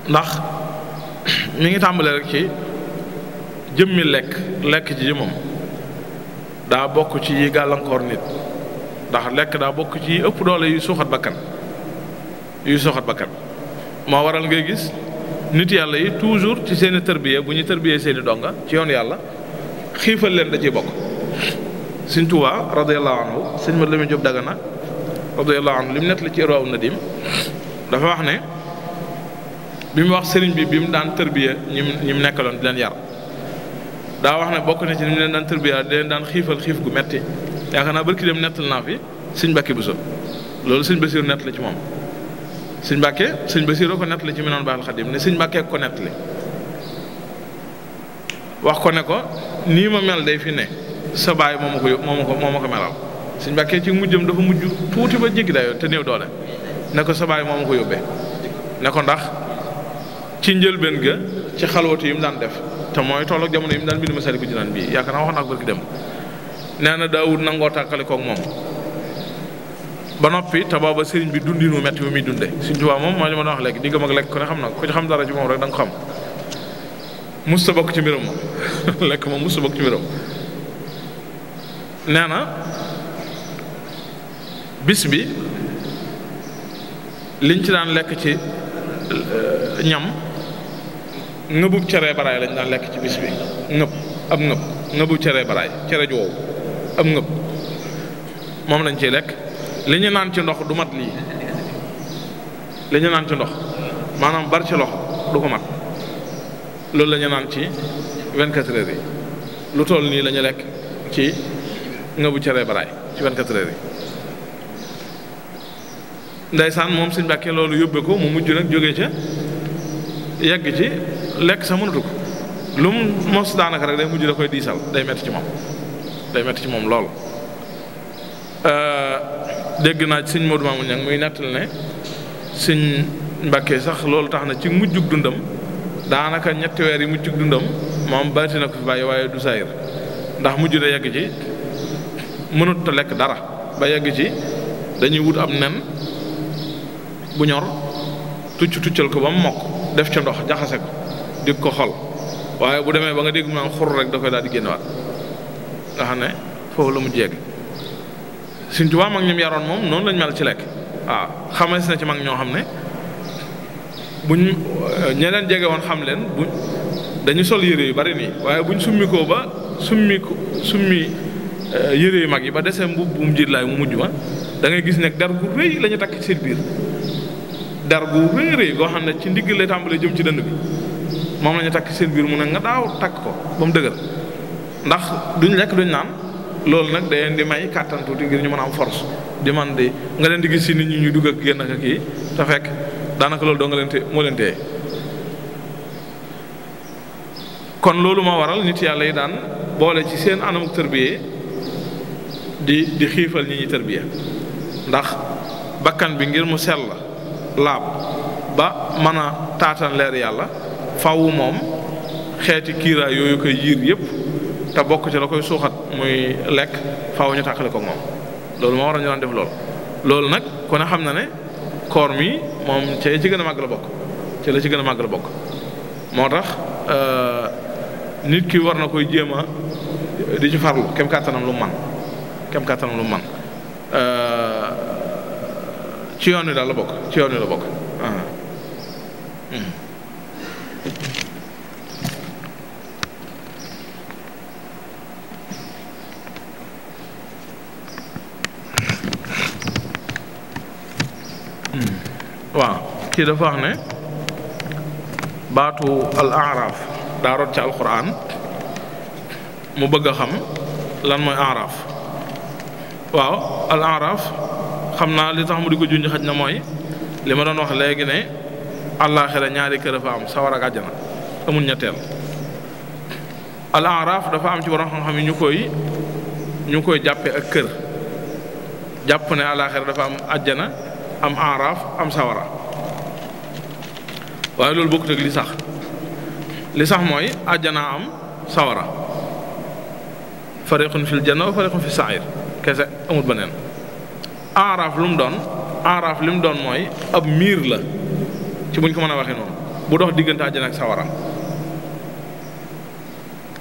ndax mi ngi tàmbale rek ci jëmmi lekk ji moom daa bokk ci yi gàllankoor nit ndax lekk daa bokk ci ëpp doole yuy suuxat bakkan moo waral ngay gis nit yàlla yi toujours ci seeni tërbiya bu ñu tërbiyee seeni donga ci yoon yàlla xiifal leen da ciy bokk. Sëñ Tuubaa radiyallahu anhu sëñ Mat Lamin Jóob Dagana radiyallahu anhu li mu nett la ci Irwaa Nadim dafa wax ne bi mu wax sëriñ bi mu daan tërbiya ñi mu nekkaloon di leen yar daa wax ne bokk na ci ni mu leen daan tërbiya di leen daan xiifal xiif gu metti yaakaar naa barki dem nettal naa fi sëñ Mbàkke Buso loolu sëñ Basiiru nett la ci moom sëñ Basiiru ko nett la ci Minanul Baaqil Xadiim ne sëñ Mbàkke ko nett li wax ko ne ko nii ma mel day fi ne sa baay moo ma ko melal sëñ Mbàkke ci mujjam dafa mujj tuuti ba jéggi dayoo te néew doole ne ko sa baay moo ma ko yóbbee ne ko ndax ci njëlbeen ga ci xalwatu yi mu daan def te mooy tolloog jamono yi mu daan bind Masaalikul Jinaan bii yaakaar naa wax naa ko barki dem nee na daawut nangoo tàkkale koog moom ba noppi te booba sëriñ bi dundinu metti bi muy dunde Sëriñ Tuubaa moom mooy li ma doon wax léegi diggam ak lekk ku ne xam na ko ci xam dara ci moom rek da nga ko xam musta bokk ci mbiram moom lekk moom musta bokk ci mbiram nee na bis bi liñ ci daan lekk ci ñam ngëbub cere baraay lañ daan lekk ci bis bi ngëbub cere baraay cere ju wow ab ngëb moom lañ ciy lekk li ñu naan ci ndox du mat lii li ñu naan ci ndox maanaam bar ci loxo du ko mat loolu la ñu naan ci 24 heures yi lu toll nii la ñu lekk ci ngëbu cere baraay ci 24 heures yi ndeysaan moom Sëñ Mbàkke loolu yóbbe ko mu mujj nag jógee ca yegg ci lekk sax mënatu ko lu mu mos daanaka rek day mujj da koy diisal day metti ci moom lool dégg naa ci Sëñ Moodu Maamun Ñaŋ muy nettal ne Sëñ Mbàkke sax loolu tax na ci mujjug dundam daanaka ñetti weer yi mujjug dundam moom baati na ko fi bàyyi waaye du saayir ndax mujj da yegg ci mënut a lekk dara ba yegg ci dañuy wut am nen bu ñor tuccal ko ba mu mokk def ca ndox jaxase ko di ko xol waaye bu demee ba nga dégg mu naan xur rek da koy daal di génnewaat nga xam ne foofu la mu jégg Sëñ Tuubaa mag ñoom yaroon moom noonu lañ mel ci lekk waaw xamees na ci mag ñoo xam ne buñ ñe leen jege woon xam leen buñ dañu sol yére yu bari nii waaye buñ summi yére yu mag yi ba desee mbubb bu mu jiit laay mu mujj ma da ngay gis nekk dar gu rëy la ñu takk ci seen biir dar gu rëy goo xam ne ci ndigg lay tàmbalee jëm ci dënn bi moom la ñu takk seen biir mu ne nga daaw takk ko ba mu dëgër ndax duñ lekk duñ naan loolu nag day leen di may kàttan tuuti ngir ñu mën a am force di man di nga leen di gis si nit ñi ñuy dugg ak génn ak kii te fekk daanaka loolu doo nga leen moo leen téye kon loolu moo waral nit yàlla yi daan boole ci seen anamuk tërbiye di xiifal ñi ñuy tërbiye ndax bakkan bi ngir mu sell laab ba mën a taatan leer yàlla fawu moom xeeti kiiraay yooyu koy yiir yépp te bokk ci la koy suuxat muy lekk faw ñu tàqale ko moom loolu moo war a ñu daan def loolu nag ku ne xam na ne koor mi moom ci gën a màgg la bokk moo tax nit ki war na koy jéem a di ci farlu kem kàttanam lu man ci yoon wi daal la bokk waaw kii dafa wax ne baatu al aaraaf daa rot ci alquran mu bëgg a xam lan mooy aaraaf waaw al aaraaf xam naa li tax mu di ko junj xaj na mooy li ma doon wax léegi ne àllaaxira ñaari kër fa am sawar ak àjjana amul ñetteel al aaraaf dafa am ci borom xam-xam yi ñu koy jàppe ak kër jàpp ne àllaaxira dafa am àjjana am aaraaf am sawara waaye loolu bokkut ak li sax mooy àjjana am sawara fariqun fil janna wa fariqun fi sair kese amul beneen aaraaf lu mu doon aaraaf li mu doon mooy ab miir la ci buñ ko mën a waxee noonu bu dox diggante àjjana ak sawara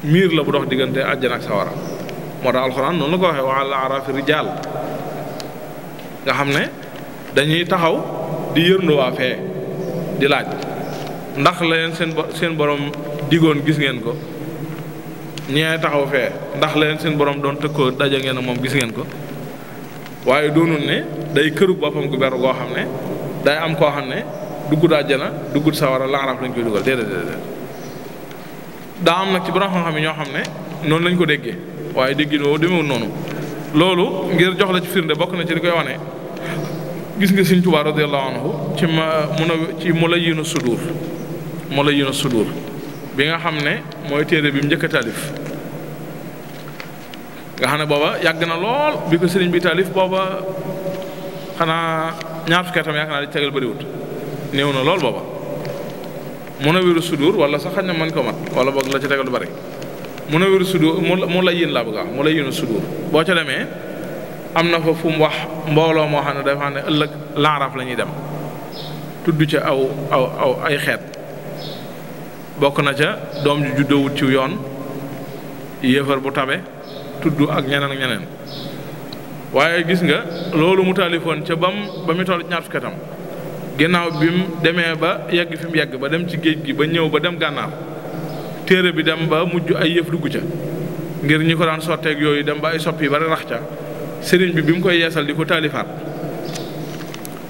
miir la bu dox diggante àjjana ak sawara moo tax alxuraan noonu la ko waxee wa alal arafi rijaal nga xam ne dañuy taxaw di yërndu waa fee di laaj ndax la leen seen borom digoon gis ngeen ko ñee taxaw fee ndax la leen seen borom doon tëkkoo daje ngeen ak moom gis ngeen ko waaye doonul ne day këru boppam gu beru goo xam ne day am koo xam ne duggut àjjana duggut sawara laaraaf lañ koy dugal déedéet daa am nag ci borom xam-xam yi ñoo xam ne noonu lañ ko déggee waaye déggin woowu demewul noonu loolu ngir jox la ci firnde bokk na ci li koy wane gis nga Sëriñ Tuubaa radiyallahu anhu ci Mulayyinu Sudur bi nga xam ne mooy téere bi mu njëkk a taalif nga xam ne booba yàgg na lool bi ko sëriñ bi taalif booba xanaa ñaar fukki atam yaakaar naa di tegal bëriwut néew na lool booba Munawwiru Sudur wala sax xañ na mën ko mat wala boog la ci tegal lu bari Munawwiru Sudur Mulayyin laa bëgg a wax Mulayyinu Sudur boo ca demee am na fa fu mu wax mbooloo moo xam ne dafa xam ne ëllëg laaraaf la ñuy dem tudd ca aw ay xeet bokk na ca doom ju juddoowut ci yoon yéefar bu tabe tudd ak ñeneen waaye gis nga loolu mu taalifoon ca ba mu toll ñaar fukki atam ginnaaw bi mu demee ba yegg fi mu yegg ba dem ci géej gi ba ñëw ba dem gànnaar téere bi dem ba mujj ay yëf dugg ca ngir ñi ko daan sotteeg yooyu dem ba ay soppi bari rax ca sëriñ bi mu koy yeesal di ko taalifaat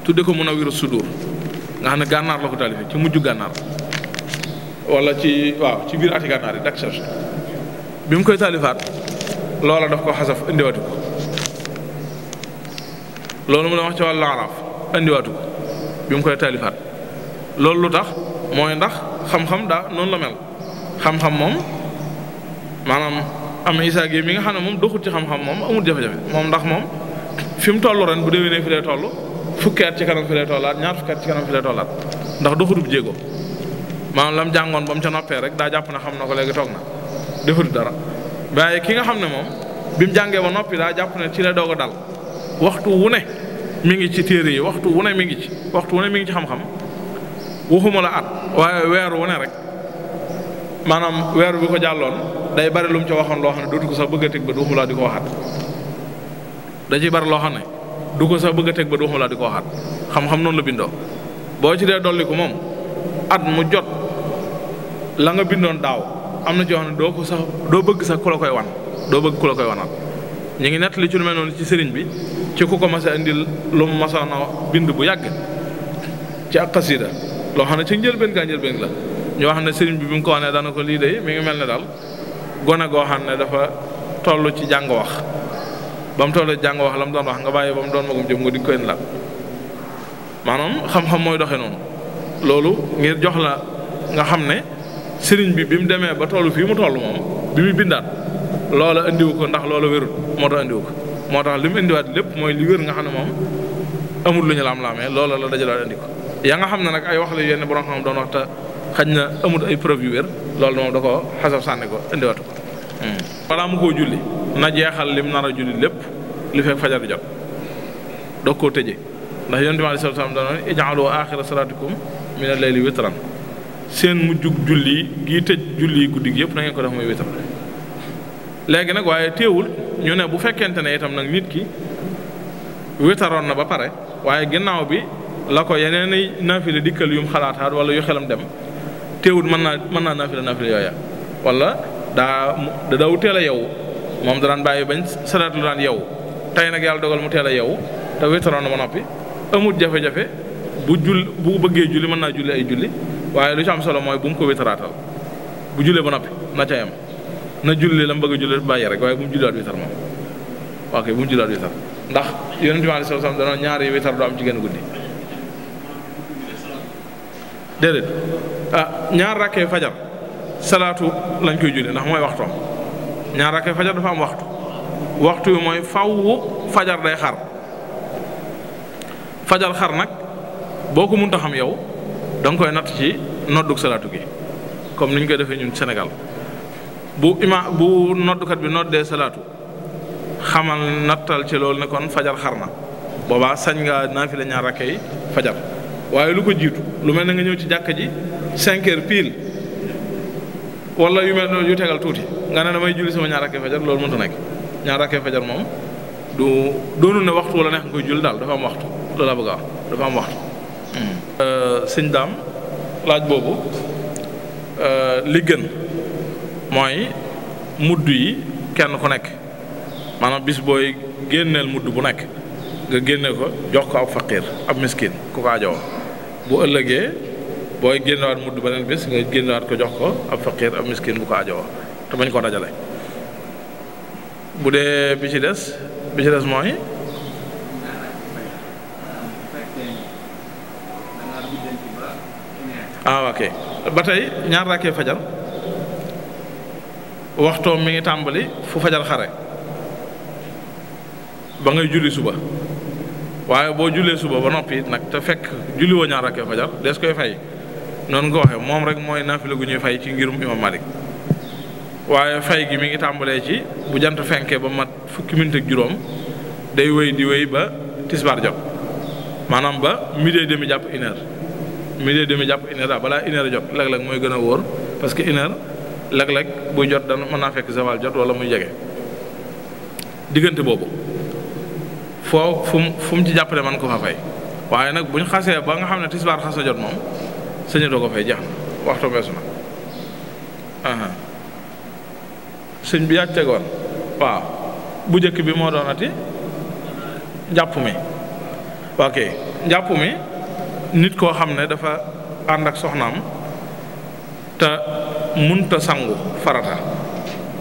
tudde ko Munawwiru Sudur nga xam ne gànnaar la ko taalifee ci mujj gànnaar wala ci biir ati gànnaar yi dak sach bi mu koy taalifaat loola daf ko xasaf indiwaatu ko loolu mu la wax ci wàllu araaf indiwaatu ko bi mu koy taalifaat loolu lu tax mooy ndax xam-xam daa noonu la mel xam-xam moom maanaam am Isaa gi mi nga xam ne moom doxut ci xam-xam moom amul jafe-jafe moom ndax moom fi mu toll ren bu déwénee fi lay toll fukki at ci kanam fi lay tollaat ñaar fukki at ci kanam fi lay tollaat ndax doxutub jéego maanaam lam jàngoon ba mu ca noppee rek daa jàpp na xam na ko léegi toog na defut dara waaye ki nga xam ne moom bi mu jàngee ba noppi daa jàpp ne ci la doog a dal waxtu wu ne mi ngi ci téere yi waxtu wu ne mi ngi ci xam-xam waxuma la at waaye weer wu ne rek maanaam weer bi ko jàlloon day bari lu mu ca waxoon loo xam ne dootu ko sax bëgg a teg ba du waxuma laa di ko waxaat da ciy bari loo xam ne du ko sax bëgg a teg ba du waxuma laa di ko waxaat xam-xam noonu la bindoo boo ci dee dolli ko moom at mu jot la nga bindoon daaw am na ci yoo xam ne doo bëgg sax ku la koy wan doo bëgg ku la koy wanal ñu ngi nettali ci lu mel noonu ci sëriñ bi ci ku ko mas a indil lu mu masoon a bind bu yàgg ci ak xasida loo xam ne ci njëlbeen la ñu wax ne sëriñ bi mu ko wanee dana ko lii de mi ngi mel ne daal gone goo xam ne dafa toll ci jàng wax ba mu toll ci jàng wax la mu doon wax nga bàyyi ba mu doon magum jëm nga di koy laat maanaam xam-xam mooy doxee noonu loolu ngir jox la nga xam ne sëriñ bi mu demee ba toll fii mu toll moom bi mu bindaat loola indiwu ko ndax loola wérut moo tax indiwu ko moo tax li mu indiwaat lépp mooy li wér nga xam ne moom amul lu ñu laam-laamee loola la dajalaat indi ko yaa nga xam ne nag ay wax la yenn borom xam doon wax te xaj na amul ay preuve yu wér loolu moom da ko xasaf sànni ko indiwaatu ko balaa mu koo julli na jeexal lim nar a julli lépp li fekk fajar di jot doog koo tëjee ndax yonent bi sallallahu alayhi wasallam danoon ij'alu aaxira salaatikum mina layli witran seen mujjug julli gii tëj julli guddi gi yëpp na ngeen ko def muy witr léegi nag waaye teewul ñu ne bu fekkente ne itam nag nit ki witaroon na ba pare waaye ginnaaw bi la ko yeneen i naafile dikkal yum xalaataat wala yu xelam dem teewul mën naa naafile yooya wala daw teel a yeewu moom da daan bàyyi bañ salaat lu daan yeewu tey nag yàlla dogal mu teel a yeewu te witaroon na ba noppi amul jafe-jafe bu bëggee julli mën naa julli ay julli waaye lu ci am solo mooy bu mu ko witaraatal bu jullee ba noppi na ca yem na julli la mu bëgg a julli bàyyi rek waaye bu mu julliwaat witar moom ok bu mu julliwaat witar ndax yonent bi sallallahu alayhi wasallam danoon ñaari witar du am ci genn guddi déedéet ñaar rakkee fajar salaatu lañ koy julli ndax mooy waxtoom ñaar rakkee fajar dafa am waxtu wi mooy fawwu fajar day xar nag boo ko mënta xam yow da nga koy natt ci noddug salaatu gi comme ni ñu koy defee ñun Sénégal bu noddukat bi noddee salaatu xamal nattal ci loolu ne kon fajar xar na boobaa sañ nga naafila ñaar rakkee fajar waaye lu ko jiitu lu mel ne nga ñëw ci jàkka ji 5 heures pile wala yu mel yu tegal tuuti nga ne damay julli sama ñaar rakkee fajar loolu mënta nekk. ñaar rakkee fajar moom doonul ne waxtu wala neex nga koy julli daal dafa am waxtu loolu laa bëgg a wax dafa am waxtu. sëñ daam laaj boobu li gën mooy mudd yi kenn ku nekk maanaam bis booy génneel mudd bu nekk nga génne ko jox ko ab faqiir ab miskin ku ko aajowoo bu ëllëgee booy génnewaat mudd beneen bis nga génnewaat ko jox ko ab faqiir ab miskin bu ko aajowoo te bañ koo dajale. bu dee bi ci des mooy ok ba tey ñaar rakkee fajar waxtoom mi ngi tàmbali fu fajar xare ba ngay julli suba waaye boo jullee suba ba noppi it nag te fekk julli woo ñaar rakkee fajar des koy fay noonu nga waxee moom rek mooy naafila gu ñuy fay ci ngirum imam Malik waaye fay gi mi ngi tàmbalee ci bu jant fenkee ba mat fukki minute ak juróom day wéy di wéy ba tisbaar jot maanaam ba midi et demi jàpp 1 heure midi et demi jàpp 1 heure daal balaa 1 heure jot léeg-léeg mooy gën a wóor parce que 1 heure léeg-léeg buy jot dana mën naa fekk zawal jot wala muy jege diggante boobu fu mu ci jàppale man ko fa fay waaye nag buñ xasee ba nga xam ne tisbaar xas na jot moom sëñatoo ko fay jeex na waxtu weesu na sëñ bi yàgg tegoon waaw bu njëkk bi moo doonati njàpp mi ok njàpp mi nit koo xam ne dafa ànd ak soxnaam te munta sangu farata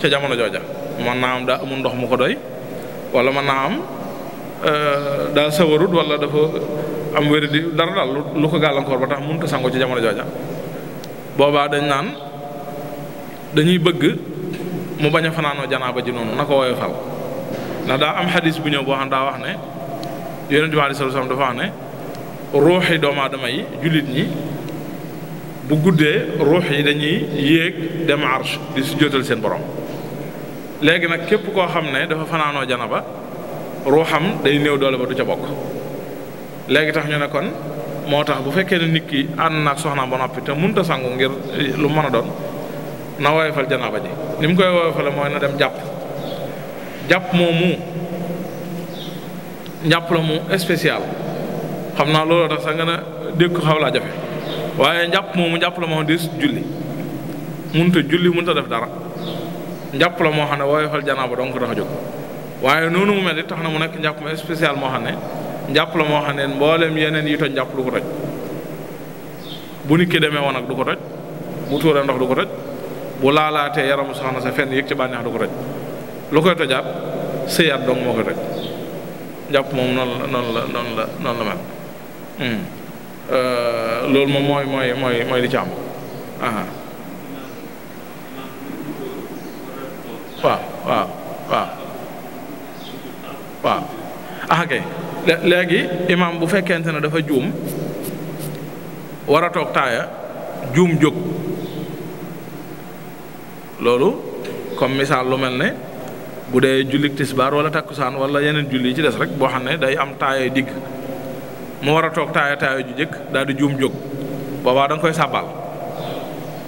ca jamono jooja mën naa am daa amul ndox mu ko doy wala mën naa am daa sawarut wala dafa am wéri di dara daal lu ko gàllankoor ba tax munta sangu ci jamono jooja boobaa dañ naan dañuy bëgg mu bañ a fanaanoo janaaba ji noonu na ko woyofal ndax daa am xadis bu ñëw boo xam daa wax ne yonent bi sallallahu alayhi wasallam dafa wax ne ruuxi doomu aadama yi jullit ñi bu guddee ruux yi dañuy yéeg dem arsh di su jóotal seen borom léegi nag képp koo xam ne dafa fanaanoo janaba ruuxam day néew doole ba du ca bokk léegi tax ñu ne kon moo tax bu fekkee ne nit ki ànd naag soxnaam ba noppi te mënta sangu ngir lu mën a doon na woyofal janaaba ji ni mu koy woyofale mooy na dem jàpp moomu njàpp la mu spécial xam naa looloo tax sax nga ne dégg ko xaw laa jafe waaye njàpp moomu njàpp la moo xam ne julli mënta def dara njàpp la moo xam ne woyofal janaaba donc tax a jóg waaye noonu mu mel ni tax na mu nekk njàpp mu spécial moo xam ne njàpp la moo xam ne mboolem yeneen yi toj njàpp du ko toj bu nit ki demee woon ak du ko toj bu tuuree ndox du ko toj bu laalaatee yaramu soxna sa fenn yëg ci bànneex du ko toj lu koy tojaat sëyaat dong moo koy toj njàpp moom noonu la mel loolu moom mooy li ci am waaw kay léegi imaam bu fekkente ne dafa juum war a toog taaya juum jóg loolu comme misaal lu mel ne bu dee jullik tisbaar wala takkusaan wala yeneen julli yi ci des rek boo xam ne day am taaya digg mu war a toog taaya ju jëkk daal di juum jóg boobaa da nga koy sàbbaal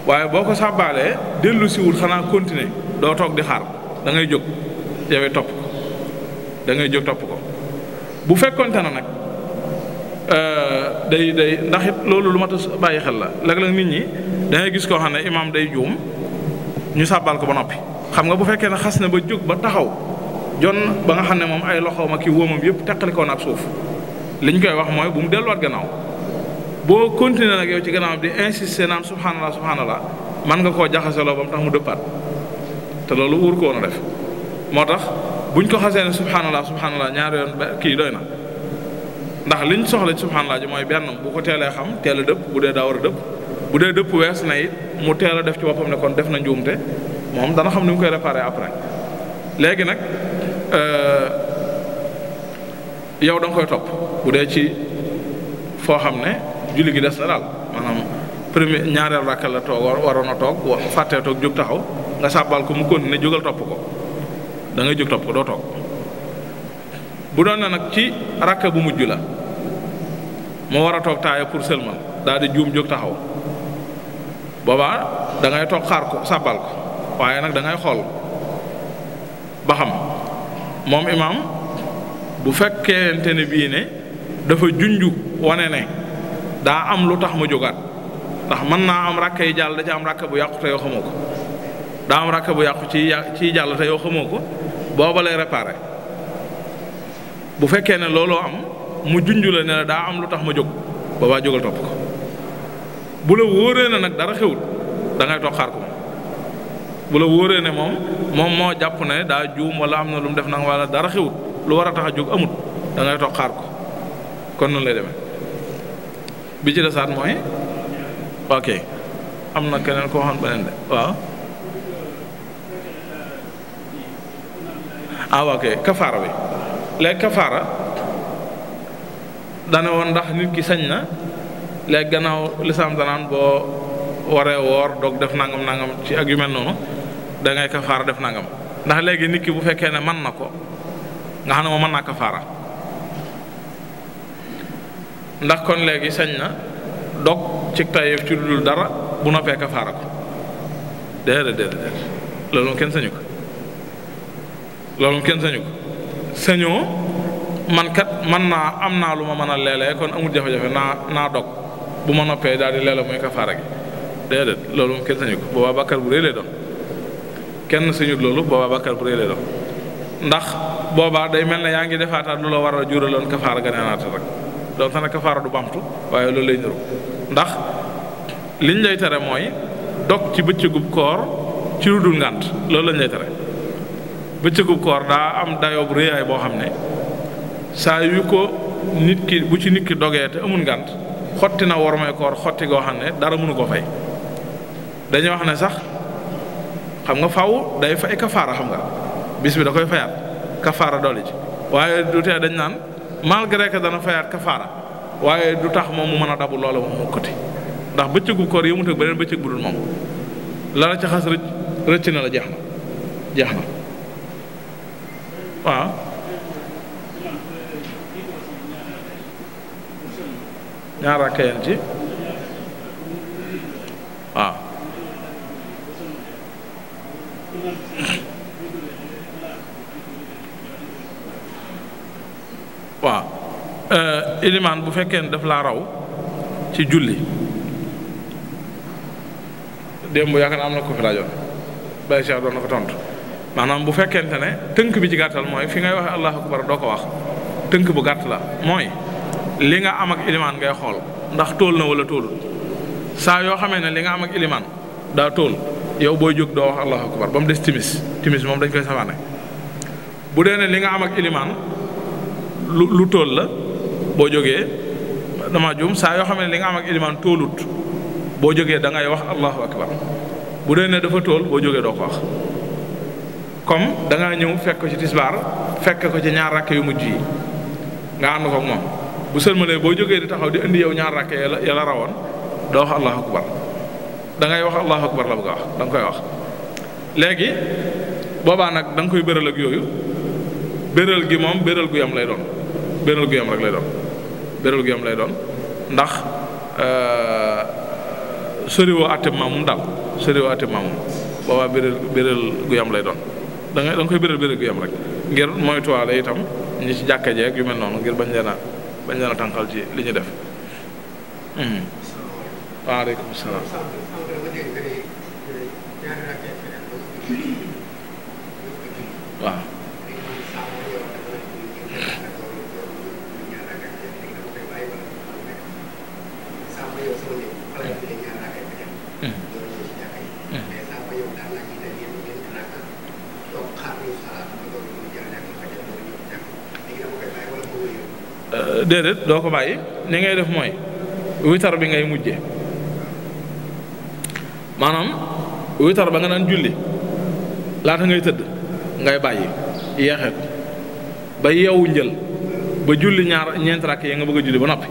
waaye boo ko sàbbaalee dellu siwul xanaa continuer doo toog di xaar da ngay jóg yow topp ko da ngay jóg topp ko bu fekkonte na nag day ndax it loolu lu mat a bàyyi xel la léeg-léeg nit ñi da ngay gis koo xam ne imaam day juum ñu sàbbal ko ba noppi xam nga bu fekkee ne xas na ba jóg ba taxaw jon ba nga xam ne moom ay loxoom ak i wóomam yëpp teqalikoo na ak suuf li ñu koy wax mooy bu mu delluwaat gannaaw boo continuer nag yow ci gannaaw bi di insister naan subhanallah man nga koo jaxaseloo ba mu tax mu dëppaat te loolu wóor ko woon a def moo tax buñ ko xasee ne subhanallah ñaari yoon kii doy na ndax liñ soxla ci subhanallah ji mooy benn bu ko teelee xam teel a dëpp bu dee daa war a dëpp bu dee dëpp wees na it mu teel a def ci boppam ne kon def na njuumte moom dana xam ni mu koy réparer après léegi nag yow da nga koy topp bu dee ci foo xam ne julli gi des na daal maanaam premier ñaareel rakka la toog waroon a toog fàttee toog jóg taxaw nga sàbbal ko mu continuer jógal topp ko da ngay jóg topp ko doo toog bu doon na nag ci rakka bu mujj la mu war a toog taaya pour sëlmal daal di juum jóg taxaw boobaa da ngay toog xaar ko sàbbal ko waaye nag da ngay xool ba xam moom imaam bu fekkente ne bii ne dafa junju wane ne daa am lu tax mu jógaat ndax mën naa am rakk yi jàll da ci am rakk bu yàqu te yoo xamoo ko daa am rakk bu yàqu ci jàll te yoo xamoo ko booba lay réparé bu fekkee ne looloo am mu junju la ne la daa am lu tax ma jóg boobaa jógal topp ko bu la wóoree ne nag dara xewut da ngay toog xaar ko bu la wóoree ne moom moo jàpp ne daa juum wala am na lu mu def nag wala dara xewut lu war a tax a jóg amut da ngay toog xaar ko kon noonu lay demee bi ci desaat mooy ok am na keneen koo xam beneen de waaw ok kafaara bi léegi kafaara dana woon ndax nit ki sañ na léegi gannaaw lislaam danaan boo waree woor doog def nangam ci ak yu mel noonu da ngay kafaara def nangam ndax léegi nit ki bu fekkee ne mën na ko nga xam ne moom mën naa kafaara ndax kon léegi sañ na dog ci tayef ci dul dara bu noppee kafaara ko déedéet loolu moom kenn sañu ko sañoo man kat man naa am naa lu ma mën a leelee kon amul jafe-jafe naa dog bu ma noppee daal di leele mooy kafaara gi déedéet loolu moom kenn sañu ko boobaa bàkkaar bu rëy lay doon kenn sañut loolu boobaa bàkkaar bu rëy lay doon ndax boobaa day mel ne yaa ngi defaataat lu la war a juraloon kafaara ga neenaata rek donc nag kafaara du bamtu waaye loolu lay niru ndax liñ lay tere mooy dog ci bëccëgub koor ci lu dul ngànt loolu lañ lay tere bëccëgub koor daa am dayoob réyaay boo xam ne saa yu ko nit ki bu ci nit ki dogee te amul ngànt xotti na war may koor xotti goo xam ne dara mënu ko fay dañuy wax ne sax xam nga faw day fay kafaara xam nga bis bi da koy fayaat kafaara dolli ci waaye du tee dañ naan malgré que dana fayaat kafaara waaye du tax moom mu mën a dabu loola moom mu côté ndax bëccëgu koor yëmut ak beneen bëccëg bu dul moom la la ca xas rëcc na la jeex na waaw ñaar rakka yeen ci waaw ilimaan bu fekkee ne daf laa raw ci julli démb yaakaar naa am na ko fi laajoon Baye Cheikh doon na ko tontu maanaam bu fekkente ne tënk bi ci gàttal mooy fi ngay waxe allahu akbar doo ko wax tënk bu gàtt la mooy li nga am ak ilimaan ngay xool ndax tóol na wala tóolul saa yoo xamee ne li nga am ak ilimaan daa tóol yow booy jóg doo wax allahu akbar ba mu des timis moom dañ koy safaane bu dee ne li nga am ak ilimaan lu tóol la boo jógee dama juum saa yoo xam ne li nga am ak ilimaan tóolut boo jógee da ngay wax allahu akbar bu dee ne dafa tóol boo jógee doo ko wax comme da ngaa ñëw fekk ko ci tisbaar fekk ko ci ñaar rakk yu mujj yi nga ànd ko ak moom bu sëlmalee boo jógee di taxaw di indi yow ñaar rakk ya la rawoon doo wax allahu akbar da ngay wax allahu akbar la bëgg a wax da nga koy wax léegi boobaa nag da nga koy béral ak yooyu béral gi moom béral gu yam lay doon béral gu yam rek lay doon béral gu yam lay doon ndax soriwoo àtte maamum daal soriwoo àtte maamum boobaa béral gu yam lay doon da nga koy béral gu yam rek ngir moytuwaale itam ñi ci jàkka jeeg yu mel noonu ngir bañ leen a tànqal ci li ñu def. waaleykum salaam. waaw. déedéet doo ko bàyyi ni ngay def mooy witar bi ngay mujje maanaam witar ba nga daan julli laata ngay tëdd ngay bàyyi yeexe ko ba yeewu njël ba julli ñeenti rakk yi nga bëgg a julli ba noppi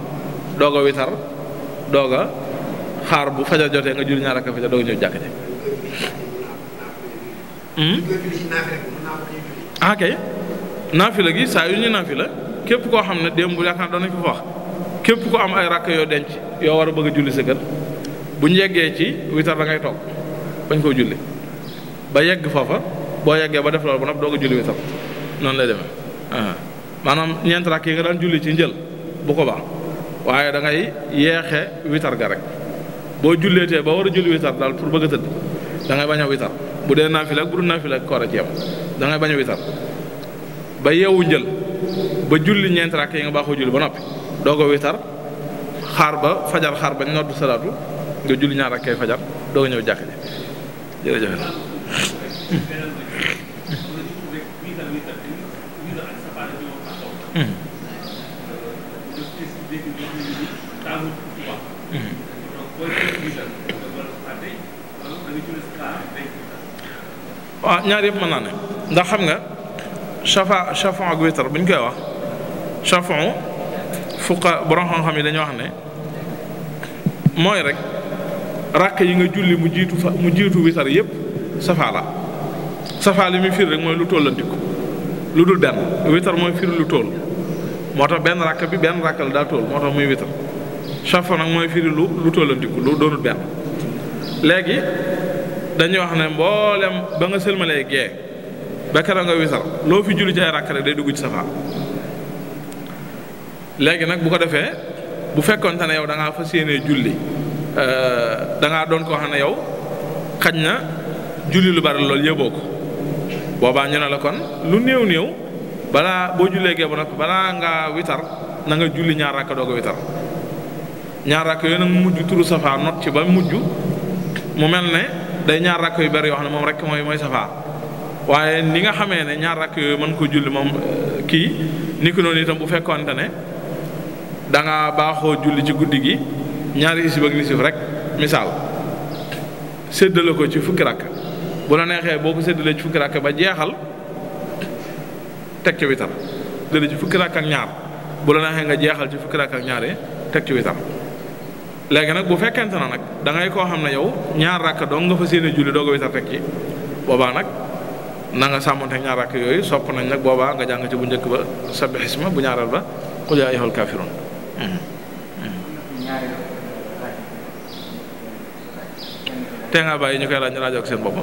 doog a witar doog a xaar bu fajar jotee nga julli ñaar rakk fajar doog a ñëw jàkk ji kay naafila gi saa yu ñu naafila képp koo xam ne démb yaakaar doon nañ ko fa wax képp ku am ay rakk yoo denc yoo war a bëgg a julli sa kër bu ñu yeggee ci witar da ngay toog bañ koo julli ba yegg foofa boo yeggee ba def loolu ba nag doog a julli witar noonu lay demee maanaam ñeent rakk yi nga daan julli ci njël bu ko baax waaye da ngay yeexe witar ga rek boo julleetee ba war a julli witar daal pour bëgg a tëdd da ngay bañ a witar bu dee naafila ak bu dul naafila ak koor a ci yam da ngay bañ a witar ba yeewu njël ba julli ñeent rakk yi nga baaxoo julli ba noppi doog a witar xaar ba fajar xaar bañ noddu salaatu nga julli ñaar rakkee fajar doog a ñëw jàkk ji jërëjëf. waaw ñaar yëpp mën naa ne ndax xam nga chafon ak witar bu ñu koy wax chafon fuqa borom xam-xam yi dañoo wax ne mooy rek rakk yi nga julli mu jiitu witar yëpp safaa li muy firi rek mooy lu tollantiku lu dul benn witar mooy firi lu toll moo tax benn rakk bi benn rakk la daa toll moo tax muy witar chafon nag mooy firi lu tollantiku lu doonul benn léegi dañuy wax ne mboolem ba nga sëlmalee gee ba keroog nga witar loo fi julli ci ay rakk rek day dugg ci safaa léegi nag bu ko defee bu fekkoonte ne yow da ngaa fas yéenee julli da ngaa doon koo xam ne yow xaj na julli lu bari loolu yëboo ko boobaa ñu ne la kon lu néew balaa boo jullee gee ba noppi balaa ngaa witar na nga julli ñaar rakk doog a witar ñaar rakk yooyu nag mu mujj turu safaa not ci ba mujj mu mel ne day ñaar rakk yu bari yoo xam ne moom rek mooy safaa waaye ni nga xamee ne ñaar rakk yooyu mën ko julli moom kii ni ko noonu itam bu fekkoonte ne da nga baaxoo julli ci guddi gi ñaari isib ak nisif rek misaal séddale ko ci fukki rakk bu la neexee boo ko séddalee ci fukki rakk ba jeexal teg ci witar séddale ci fukki rakk ak ñaar bu la neexee nga jeexal ci fukki rakk ak ñaar yi teg ci witar léegi nag bu fekkente na nag da ngay koo xam ne yow ñaar rakk dong nga fa séenee julli doog a witar teg ci boobaa nag na nga sàmmonte ñaar rakk yooyu sopp nañ nag boobaa nga jàng ci bu njëkk ba sabbih isma bu ñaareel ba qul yaa ayyuhal kaafiruun te nga bàyyi ñu koy laaj ñu laaj ak seen bopp.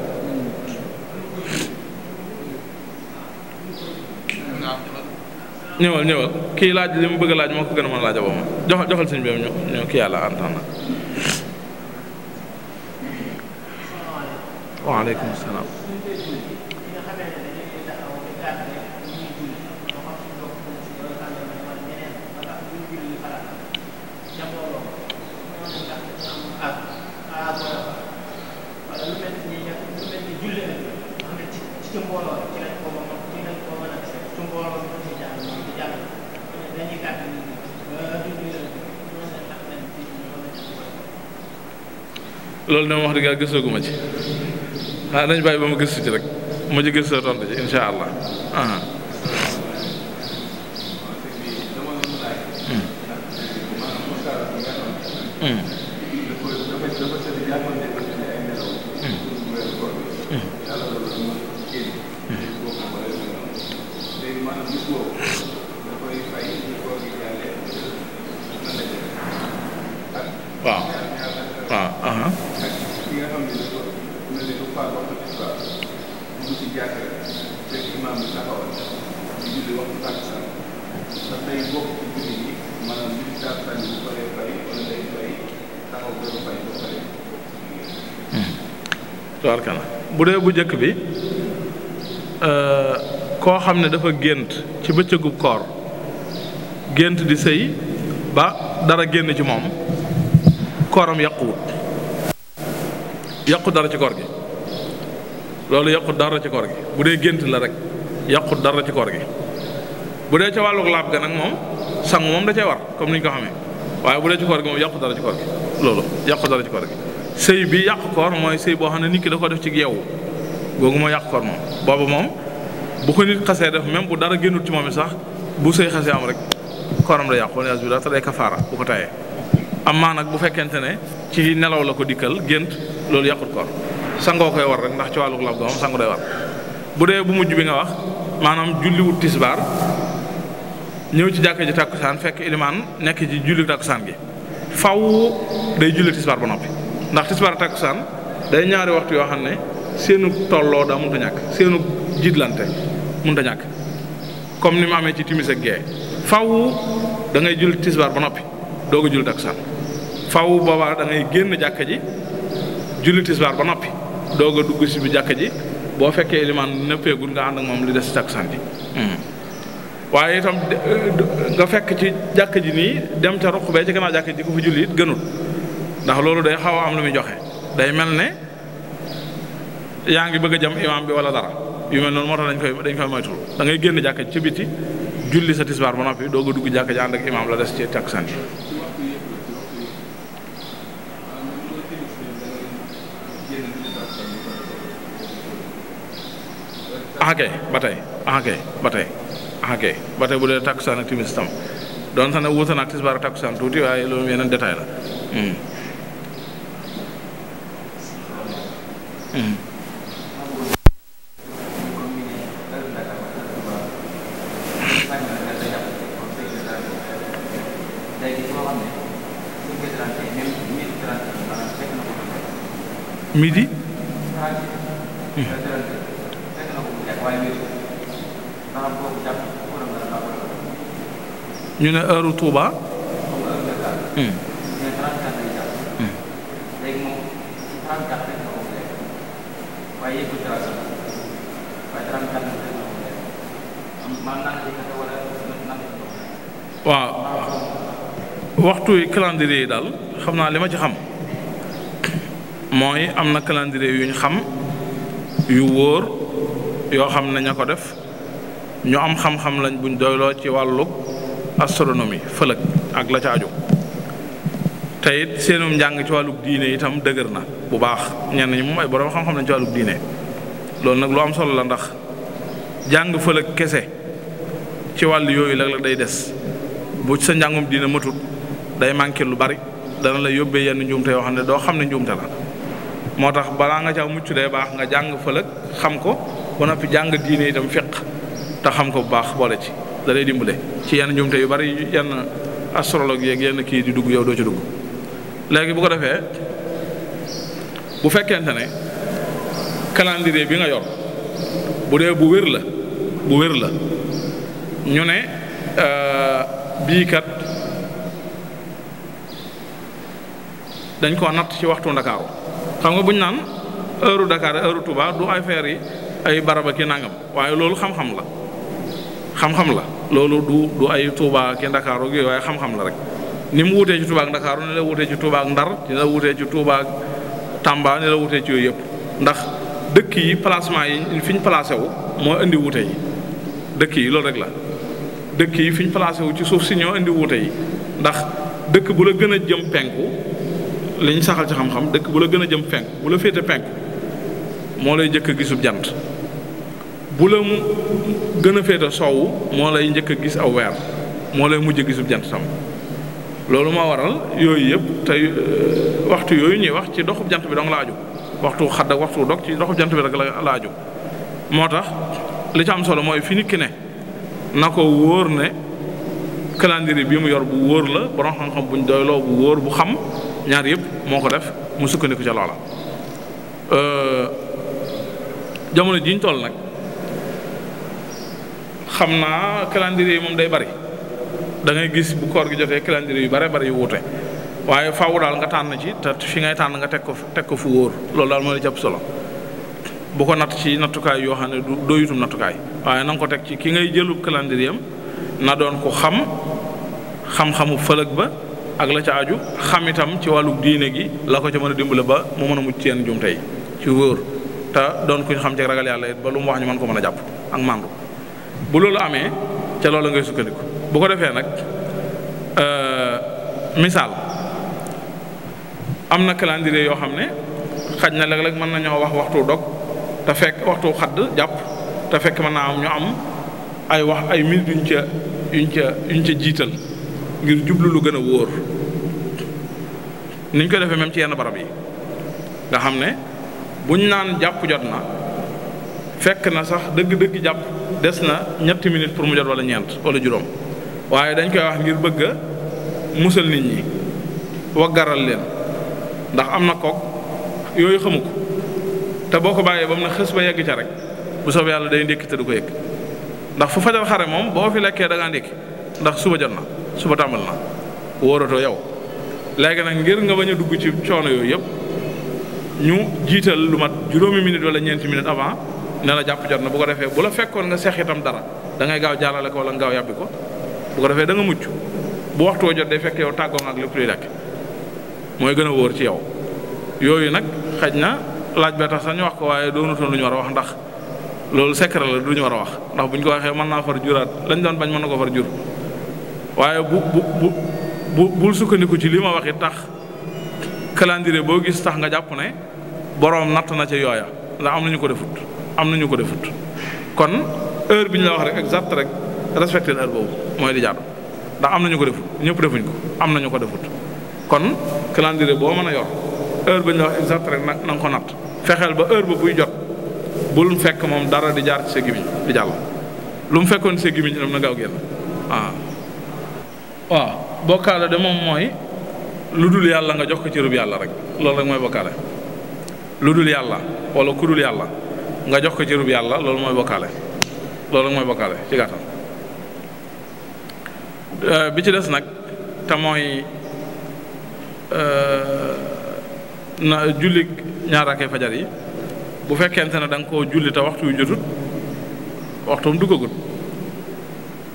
ñëwal kii laaj li mu bëgg a laaj moo ko gën a mën a laaj a boppam joxal sëñ bi ñu kii yàlla antan na. waaleykum salaam. loolu dama wax dëgg yàlla gëstooguma ci dañ bàyyi ba ma gëstu ci rek ma ci gëstoo tontu ci insha allah bu dee bu njëkk bi koo xam ne dafa gént ci bëccëgub koor gént di sëy ba dara génn ci moom kooram yàquwut yàqu dara ci koor gi loolu yàqu dara ci koor gi bu dee gént la rek yàqu dara ci koor gi bu dee ca wàlluk laab ga nag moom sangu moom da cee war comme ni ñu ko xamee waaye bu dee ci koor gi moom yàqu dara ci koor gi loolu yàqu dara ci koor gi sëy bi yàq koor mooy sëy boo xam ne nit ki da ko def ci yeewu googu moo yàq koor moom boobu moom bu ko nit xasee def même bu dara génnul ci moom it sax bu sëy xasee am rek kooram da yàqu wala bi te day kafaara bu ko tayee am maa nag bu fekkente ne ci nelaw la ko dikkal gént loolu yàqut koor sangoo koy war rek ndax ci wàllu lab ga moom sangu day war bu dee bu mujj bi nga wax maanaam julliwut tisbaar ñëw ci jàkka ji tàkkusaan fekk ilimaan nekk ci julli tàkkusaan gi faw day julli tisbaar ba noppi ndax tisbaar tàkkusaan day ñaari waxtu yoo xam ne seenu tolloo daa mënta ñàkk seenu jiitlante mënta ñàkk comme ni mu amee ci timis ak gee faw da ngay julli tisbaar ba noppi doog a julli tàkkusaan faw boobaa da ngay génn jàkka ji julli tisbaar ba noppi doog a dugg si bi jàkka ji boo fekkee ilimaan nëppeegul nga ànd ak moom li des ci tàkkusaan ji waaye itam nga fekk ci jàkka ji nii dem ca ruq bee ci gannaaw jàkka ji ko fa julli it gënul ndax loolu day xaw a am lu muy joxe day mel ne yaa ngi bëgg a jam imaam bi wala dara yu mel noonu moo tax dañ koy moytul da ngay génn jàkka ji ci biti julli sa tisbaar ba noppi doog a dugg jàkka ji ànd ak imaam la des ci tàkkusaan ji ba tey bu dee takkusaan ak timis tam doon sax ne wuute na ak tisbaar ak takkusaan tuuti waaye loolu yeneen détail la midi ñu ne heure Touba waaw waxtu yi calendrier yi daal xam naa li ma ci xam mooy am na calendrier yu ñu xam yu wóor yoo xam ne ña ko def ñu am xam-xam lañ buñ doyloo ci wàllu astronomie fëlëg ak la ca aju te it seenum njàng ci wàllu diine itam dëgër na bu baax ñenn ñi moom ay borom xam-xam lañ ci wàllu diine loolu nag lu am solo la ndax jàng fëlëg kese ci wàll yooyu la day des bu sa njàngum diine matut day manqué lu bari dana la yóbbee yenn njuumte yoo xam ne doo xam ne njuumte la moo tax balaa nga ca mucc day baax nga jàng fëlëg xam ko ba noppi jàng diine itam fiq te xam ko bu baax boole ci da lay dimbale ci yenn njuumte yu bari yenn astrologue yeeg yenn kii di dugg yow doo ci dugg léegi bu ko defee bu fekkente ne calendrier bi nga yor bu dee bu wér la ñu ne bii kat dañ koo natt ci waxtu Ndakaaru xam nga bu ñu naan heure Dakar heure Touba du ay feer yi ay baraba ki nangam waaye loolu xam-xam la loolu du ay Touba ki Ndakaaru yooyu waaye xam-xam la rek ni mu wutee ci Touba ak Ndakaaru ni la wutee ci Touba ak Ndar ni la wutee ci Touba ak Tamba ni la wutee ci yooyu yëpp ndax dëkk yi placement yi fi ñu placé wu moo indi wute yi dëkk yi loolu rek la dëkk yi fi ñu placé wu ci suuf si ñoo indi wute yi ndax dëkk bu la gën a jëm penku li ñu saxal ci xam-xam dëkk bu la gën a jëm penku bu la féete penku moo lay njëkk a gisub jant bu la mu gën a féete soowu moo lay njëkk a gis aw weer moo lay mujj a gisub jant tam loolu moo waral yooyu yëpp tey waxtu yooyu ñuy wax ci doxub jant bi dong la aju waxtu xadd ak waxtu dog ci doxub jant bi rek la aju moo tax li ci am solo mooy fi nit ki ne na ko wóor ne calendrier bi mu yor bu wóor la borom xam-xam buñ doyloo bu wóor bu xam ñaar yëpp moo ko def mu sukkandiku ca loola jamono jiñ toll nag xam naa calendrier yi moom day bari da ngay gis bu koor gi jotee calendrier yu bari yu wuute waaye faaw daal nga tànn ci te fi ngay tànn nga teg ko fu wóor loolu daal moo la jàpp solo bu ko natt ci nattukaay yoo xam ne du doyutum nattukaay waaye na nga ko teg ci ki ngay jëlu calendrier am na doon ko xam-xamu fëlëg ba ak la ca aju xam itam ci wàllu diine gi la ko ca mën a dimbale ba mu mën a mucc yenn jumte yi ci wóor te doon kuñ xam ci ragal yàlla it ba lu mu wax ñu mën ko mën a jàpp ak màndu bu loolu amee ca loolu ngay sukkandiku bu ko defee nag misaal am na calendrier yoo xam ne xaj na léeg-léeg mën nañoo wax waxtu dog te fekk waxtu xadd jàpp te fekk mën naa am ñu am ay minutes yuñ ca jiital ngir jublu lu gën a wóor niñ ko defee même ci yenn barab yi nga xam ne buñ naan jàpp jot na fekk na sax dëgg-dëgg jàpp des na ñetti minutes pour mu jot wala ñeent wala juróom waaye dañ koy wax ngir bëgg a musal nit ñi waggaral leen ndax am na kook yooyu xamu ko te boo ko bàyyee ba mu ne xës ba yegg ca rek bu soobee yàlla day ndékki te du ko yëg ndax fu fajar xare moom boo fi lekkee da ngaa ndékki ndax suba jot na suba tàmbal na wóoratoo yow léegi nag ngir nga bañ a dugg ci coono yooyu yëpp ñu jiital lu mat juróomi minute wala ñeenti minute avant ne la jàpp jot na bu ko defee bu la fekkoon nga seex itam dara da ngay gaaw jàllale ko wala nga gaaw yàbbi ko bu ko defee da nga mucc bu waxtu woo jot day fekk yow tàggoo nga ak lépp luy lekk mooy gën a wóor ci yow yooyu nag xaj na laaj bee tax sax ñu wax ko waaye doonutoon lu ñu war a wax ndax loolu secret la du ñu war a wax ndax bu ñu ko waxee mën naa far juraat lañ doon bañ mën na ko far jur waaye bul sukkandiku ci li ma wax it tax calendrier boo gis tax nga jàpp ne boroom natt na ca yooya ndax am nañu ko defut kon heure bi ñu la wax rek exact rek respecté heure boobu mooy di jaadu ndax am nañu ko defut ñëpp defuñ ko am nañu ko defut kon calendrier boo mën a yor heure bi ñu la wax exact rek na nga ko natt fexeel ba heure ba buy jot bul fekk moom dara di jaar ci sa gémmiñ di jàll lu mu fekkoon ci sa gémmiñ itam na gaaw génn waaw bokkaale de moom mooy lu dul yàlla nga jox ko cërub yàlla rek loolu rek mooy bokkaale lu dul yàlla wala ku dul yàlla nga jox ko cërub yàlla loolu mooy bokkaale loolu rek mooy bokkaale ci gàttal bi ci des nag te mooy na julli ñaar rakkee fajar yi bu fekkente ne da nga koo julli te waxtu yu jotut waxtoom duggagut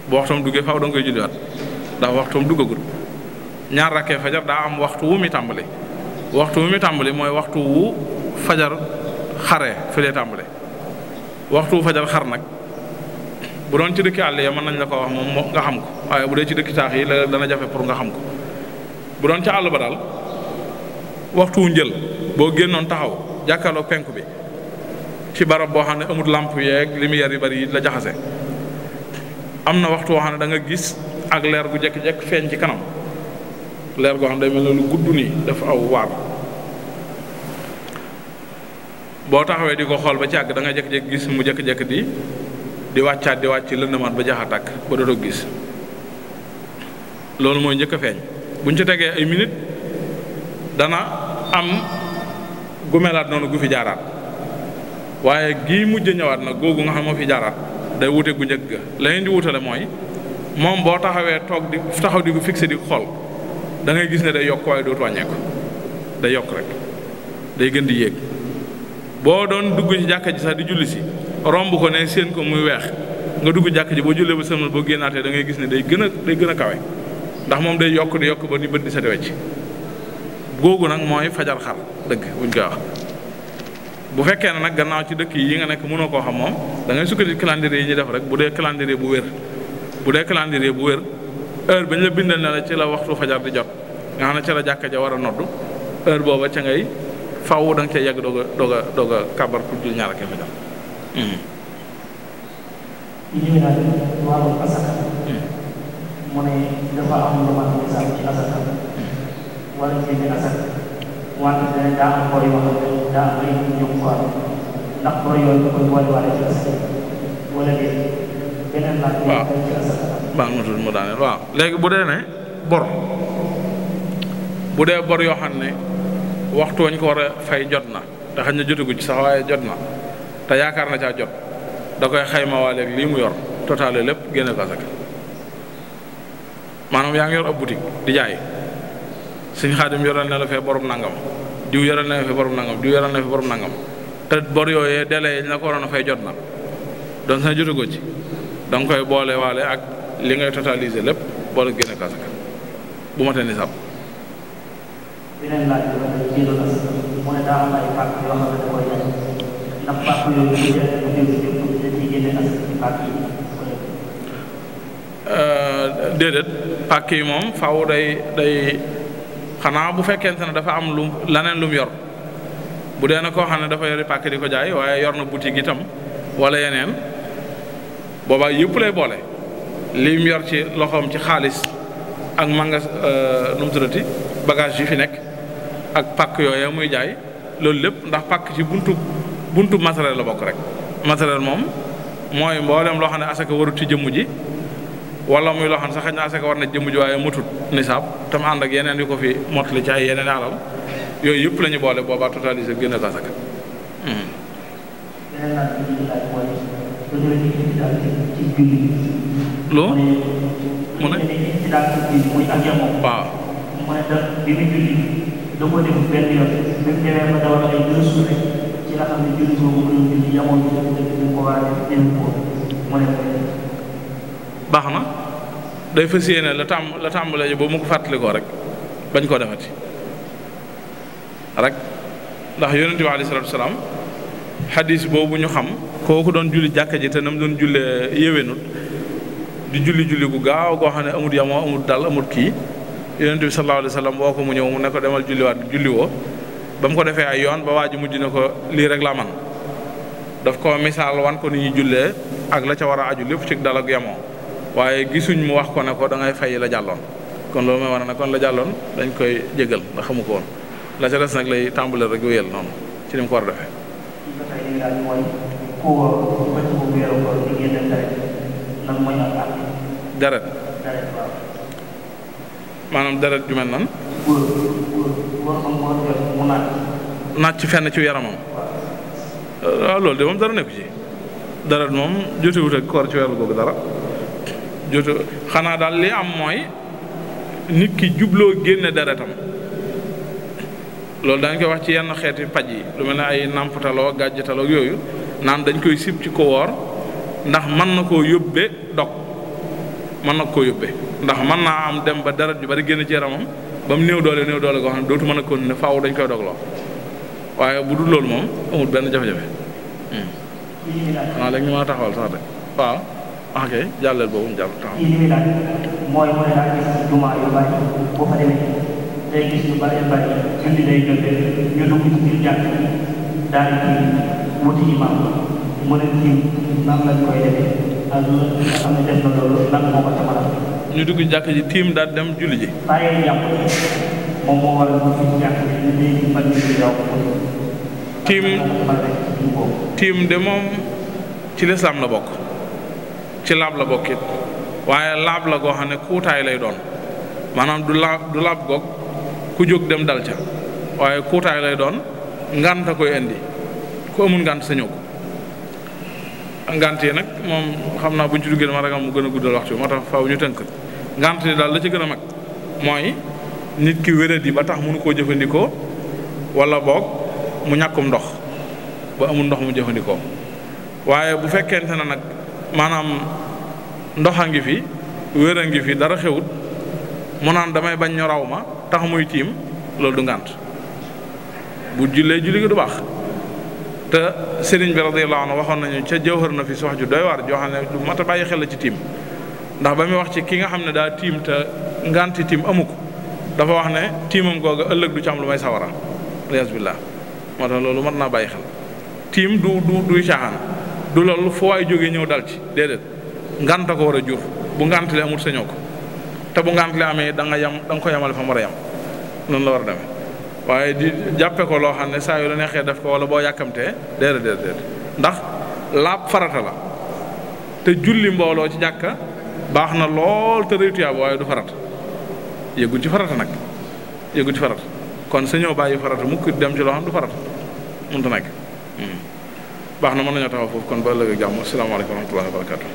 bu waxtoom duggee faaw da nga koy julliwaat ndax waxtoom duggagut ñaar rakkee fajar daa am waxtu wu mi tàmbali waxtu wu mi tàmbali mooy waxtu wu fajar xare fi lay tàmbali waxtu wu fajar xar nag bu doon ci dëkki àll ya mën nañ la ko wax moom nga xam ko waaye bu dee ci dëkki taax yi la dana jafe pour nga xam ko bu doon ci àll ba daal waxtu wu njël boo génnoon taxaw jàkkaarloo penku bi ci barab boo xam ne amul lamp yeeg lumière yu bari yi la jaxase am na waxtu woo xam ne da nga gis ak leer gu jekk-jekk feeñ ci kanam leer goo xam ne day mel ne lu gudd nii dafa aw waar boo taxawee di ko xool ba ci àgg da nga jekk-jekk gis mu jekk-jekk di wàccaat di wàcc lëndamaat ba jaxa tàkk ba dootoo gis loolu mooy njëkk a feeñ buñ ci tegee ay minute dana am gu melaat noonu gu fi jaaraat waaye gii mujj ñëwaat nag googu nga xam moo fi jaaraat day wute gu njëkk ga la leen di wutale mooy moom boo taxawee taxaw di ko fixé di xool da ngay gis ne day yokk waaye dootu wàññeeku day yokk rek day gën di yéeg boo doon dugg ci jàkka ji sax di julli si romb ko ne seen ko muy weex nga dugg jàkka ji boo jullee ba sëlmal boo génnaatee da ngay gis ne day gën a kawe ndax moom day yokk di yokk ba ni bët di sete wecc googu nag mooy fajar xar dëgg buñ koy wax bu fekkee ne nag gannaaw ci dëkk yi nga nekk mënoo koo xam moom da ngay sukkandiku calendrier yi ñuy def rek bu dee calendrier bu wér heure bañ la bindal ne la ci la waxtu fajar di jot nga xam ne ca la jàkka ja war a noddu heure booba ca ngay faw da nga cay yegg doog a kàbbar pour jul ñaar ak fajar ñu daal wàllu asaka mu ne dafa am lu mat misaal ci asaka wala génne asaka wante ne daa am bor yoo xam ne daa am ay ñoom ko ndax bor yooyu da koy boole waale ci asaka wala déet beneen laaj ci asaka baax na tuuti mu daaneel waaw léegi bu dee ne bor yoo xam ne waxtu wañ ko war a fay jot na te xañ na jotagu ci sax waaye jot na te yaakaar na caa jot da koy xayma waa léegi lii mu yor total lépp génne ko asaka maanaam yaa ngi yor ab boutique di jaay Sëñ Xaadim yoral na la fee borom nangam diw yoral na la fee borom nangam diw yoral na la fee borom nangam te bor yooyee délai yi la ko waroon a fay jot na doon sa jotagoo ci da nga koy boole waale ak li ngay totaliser lépp boole génne ko asaka bu ma tee nisaab. beneen laaj bi nga xam ne mu ne daa am ay pàcc yoo xam ne da koy jaay ndax pàcc yooyu dañ ciy génne asaka ci pàcc yi. déedéet pàcc yi moom faaw day xanaa bu fekkente ne dafa am laneen lu mu yor bu dee na koo xam ne dafa yori pàcc di ko jaay waaye yor na boutique itam wala yeneen boobaa yëpp lay boole li mu yor ci loxoom ci xaalis ak manga nu mu tuddati bagage yi fi nekk ak pàcc yooyu muy jaay loolu lépp ndax pàcc ci buntu matériel la bokk rek matériel moom mooy mboolem loo xam ne asaka warut ci jëmm ji wala muy loo xam sax xëy na asaka war na jëmm ji waaye mutut nisaab tam ànd ak yeneen yu ko fi mottali ci ay yeneen alal yooyu yëpp la ñu boole boobaa totalisé génne ko asaka. loo mu ne waaw mu ne da bi mu julli da ko def benn yoon bi mu demee ba dawal ay 2 jours ci la xam ne julli boobu mu doon julli yamoon ñu ko waa def ko mu ne baax na day fas yéene la tàmbalee boobu mu ko fàttalikoo rek bañ koo defati rek ndax yonent bi alayhi salaatu salaam xadis boobu ñu xam kooku doon julli jàkka ji te nam doon jullee yéwénut di julli gu gaaw goo xam ne amut yamoo amut dal amut kii yonent bi sallallahu alayhi wa sallam boo ko mu ñëw mu ne ko demal julliwaat julli woo ba mu ko defee ay yoon ba waa ji mujj ne ko lii rek laa man daf ko misaal wan ko ni ñuy jullee ak la ca war a aju lépp ci dal ak yamoo waaye gisuñ mu wax ko ne ko da ngay fay la jàlloon kon loolu mooy war ne kon la jàlloon dañ koy jégal ndax xamu ko woon la ca des nag lay tàmbale rek wéyal noonu ci ni mu ko war a defee. deret maanaam deret ju mel nan naaj ci fenn ci yaramam waaw loolu de moom dara nekku ci deret moom jotewut ak koor ci weeru googu dara jote xanaa daal li am mooy nit ki jubloo génne deretam loolu dañ koy wax ci yenn xeeti paj yi lu mel ne ay nàmpataloo gàjjataloo yooyu naan dañ koy sib ci ko woor ndax mën na koo yóbbee dog mën na koo yóbbee ndax mën naa am dem ba deret ju bari génn ci yaramam ba mu néew doole goo xam ne dootu mën a continuer faaw dañ koy dogloo waaye bu dul loolu moom amul benn jafe-jafe xanaa léegi ñu mën a taxawal sax de waaw ok jàlleel boobu mu jàll taxaw. kii li muy laaj mooy daal gis jumaa yu bari boo fa demee day gis ñu bari julli day jotee ñu dugg ci biir jàkk daal di wuti imam mu ne kii nan lañ koy defee ak nga xam ne def na loolu lan moo ko tamal. ñu dugg jàkk ji tiim daal dem julli ji. bàyyee jàpp moom moo war a dugg ci jàkk ji ñu léegi fan ñu yow tiim de moom ci lislaam la bokk ci laab la bokkit waaye laab la goo xam ne kuutaay lay doon maanaam du laab goog ku jóg dem dal ca waaye kuutaay lay doon ngànt a koy indi ku amul ngànt sañoo ko ngànt yi nag moom xam naa bu ñu ci duggee ma ragal mu gën a guddal waxtu moo tax faaw ñu tënk ngànt yi daal la ci gën a mag mooy nit ki wéradi ba tax mënu koo jëfandikoo wala boog mu ñàkkum ndox ba amul ndox mu jëfandikoo waaye bu fekkente ne nag maanaam ndox a ngi fi wér a ngi fi dara xewut mu naan damay bañ ñu raw ma tax muy tiim loolu du ngànt bu jullee julli gi du baax te sëriñ bi radiyallahu anhu waxoon nañu ca jawhar na fi si wax ju doy waar joo xam ne du mat a bàyyi xel la ci tiim ndax ba muy wax ci ki nga xam ne daa tiim te ngànti tiim amu ko dafa wax ne tiimam googa ëllëg du ci am lu may sawara alias billah moo tax loolu mat naa bàyyi xel tiim duy caaxaan du loolu fu waay jógee ñëw dal ci déedéet ngànt ko war a jur bu ngànt li amul sañoo ko te bu ngànt li amee da nga ko yamale fa mu war a yam noonu la war a demee waaye di jàppe ko loo xam ne saa yu la neexee def ko wala boo yàkkamtee déedéet ndax laab farata la te julli mbooloo ci jàkka baax na lool te réy tuyaaba waaye du farata yëgul ci farata nag yëgul ci farata kon sañoo bàyyi farata mukk dem ci loo xam du farata mënut a nekk baax na mën nañoo taxaw foofu kon ba ëllëg ak jàmm asalaamaaleykum wa rahmatullahi wa barakatu